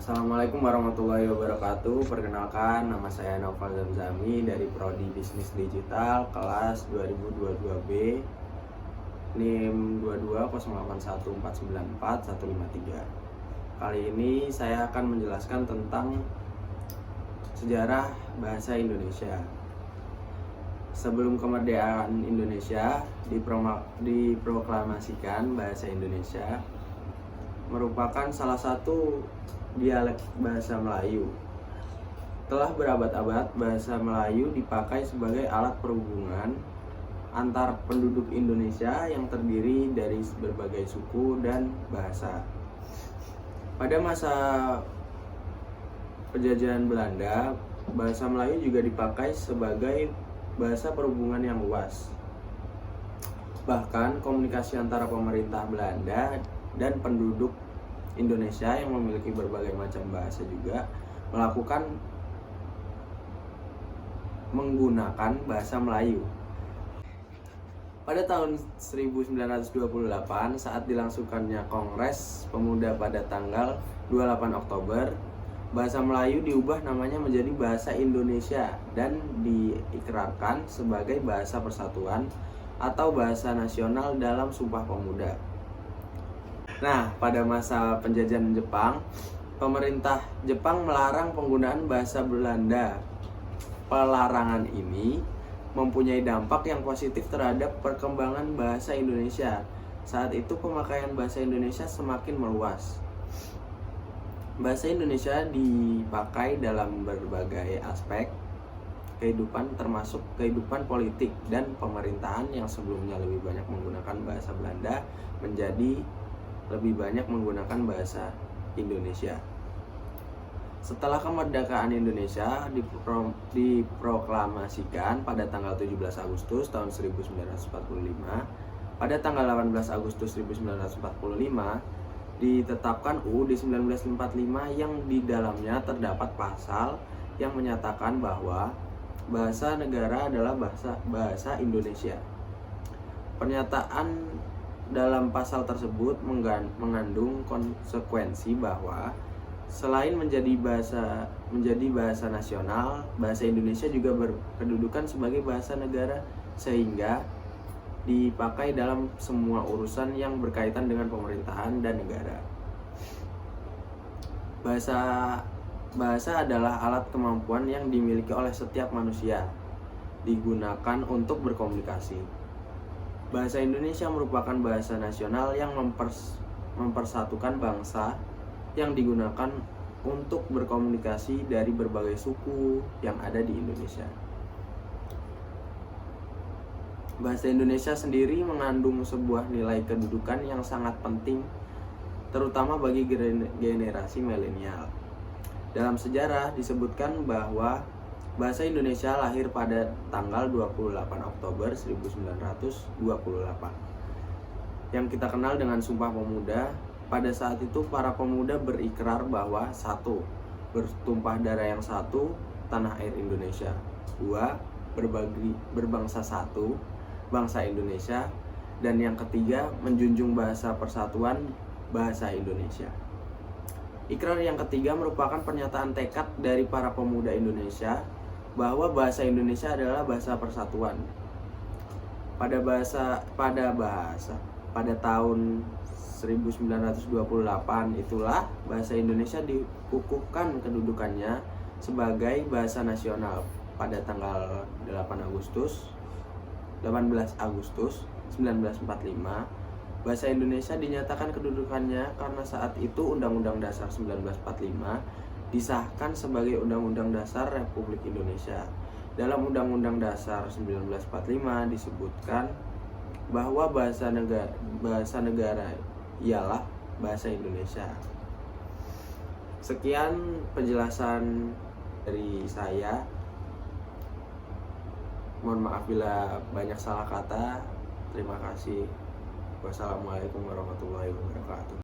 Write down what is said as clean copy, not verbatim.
Assalamualaikum warahmatullahi wabarakatuh. Perkenalkan, nama saya Naufal Zamzami dari Prodi Bisnis Digital kelas 2022B, NIM 22081494153. Kali ini saya akan menjelaskan tentang sejarah bahasa Indonesia. Sebelum kemerdekaan Indonesia diproklamasikan, bahasa Indonesia merupakan salah satu dialek bahasa Melayu. Telah berabad-abad, bahasa Melayu dipakai sebagai alat perhubungan antar penduduk Indonesia yang terdiri dari berbagai suku dan bahasa. Pada masa penjajahan Belanda, bahasa Melayu juga dipakai sebagai bahasa perhubungan yang luas. Bahkan komunikasi antara pemerintah Belanda dan penduduk Indonesia yang memiliki berbagai macam bahasa juga menggunakan bahasa Melayu. Pada tahun 1928, saat dilangsungkannya Kongres Pemuda pada tanggal 28 Oktober, bahasa Melayu diubah namanya menjadi bahasa Indonesia dan diikrarkan sebagai bahasa persatuan atau bahasa nasional dalam Sumpah Pemuda. Nah, pada masa penjajahan Jepang, pemerintah Jepang melarang penggunaan bahasa Belanda. Pelarangan ini mempunyai dampak yang positif terhadap perkembangan bahasa Indonesia. Saat itu pemakaian bahasa Indonesia semakin meluas. Bahasa Indonesia dipakai dalam berbagai aspek kehidupan, termasuk kehidupan politik dan pemerintahan yang sebelumnya lebih banyak menggunakan bahasa Belanda menjadi lebih banyak menggunakan bahasa Indonesia. Setelah kemerdekaan Indonesia diproklamasikan pada tanggal 17 Agustus tahun 1945, pada tanggal 18 Agustus 1945 ditetapkan UUD 1945 yang di dalamnya terdapat pasal yang menyatakan bahwa bahasa negara adalah bahasa Indonesia. Pernyataan dalam pasal tersebut mengandung konsekuensi bahwa selain menjadi bahasa nasional, bahasa Indonesia juga berkedudukan sebagai bahasa negara sehingga dipakai dalam semua urusan yang berkaitan dengan pemerintahan dan negara. Bahasa adalah alat kemampuan yang dimiliki oleh setiap manusia, digunakan untuk berkomunikasi. Bahasa Indonesia merupakan bahasa nasional yang mempersatukan bangsa yang digunakan untuk berkomunikasi dari berbagai suku yang ada di Indonesia. Bahasa Indonesia sendiri mengandung sebuah nilai kedudukan yang sangat penting, terutama bagi generasi milenial. Dalam sejarah disebutkan bahwa bahasa Indonesia lahir pada tanggal 28 Oktober 1928 yang kita kenal dengan Sumpah Pemuda. Pada saat itu para pemuda berikrar bahwa 1. Bertumpah darah yang 1, tanah air Indonesia. 2. Berbangsa satu, bangsa Indonesia. Dan yang ketiga, menjunjung bahasa persatuan, bahasa Indonesia. Ikrar yang ketiga merupakan pernyataan tekad dari para pemuda Indonesia bahwa bahasa Indonesia adalah bahasa persatuan. Pada tahun 1928 itulah bahasa Indonesia dikukuhkan kedudukannya sebagai bahasa nasional. Pada tanggal 18 Agustus 1945, bahasa Indonesia dinyatakan kedudukannya karena saat itu Undang-Undang Dasar 1945 disahkan sebagai Undang-Undang Dasar Republik Indonesia. Dalam Undang-Undang Dasar 1945 disebutkan bahwa bahasa negara ialah bahasa Indonesia. Sekian penjelasan dari saya. Mohon maaf bila banyak salah kata. Terima kasih. Wassalamualaikum warahmatullahi wabarakatuh.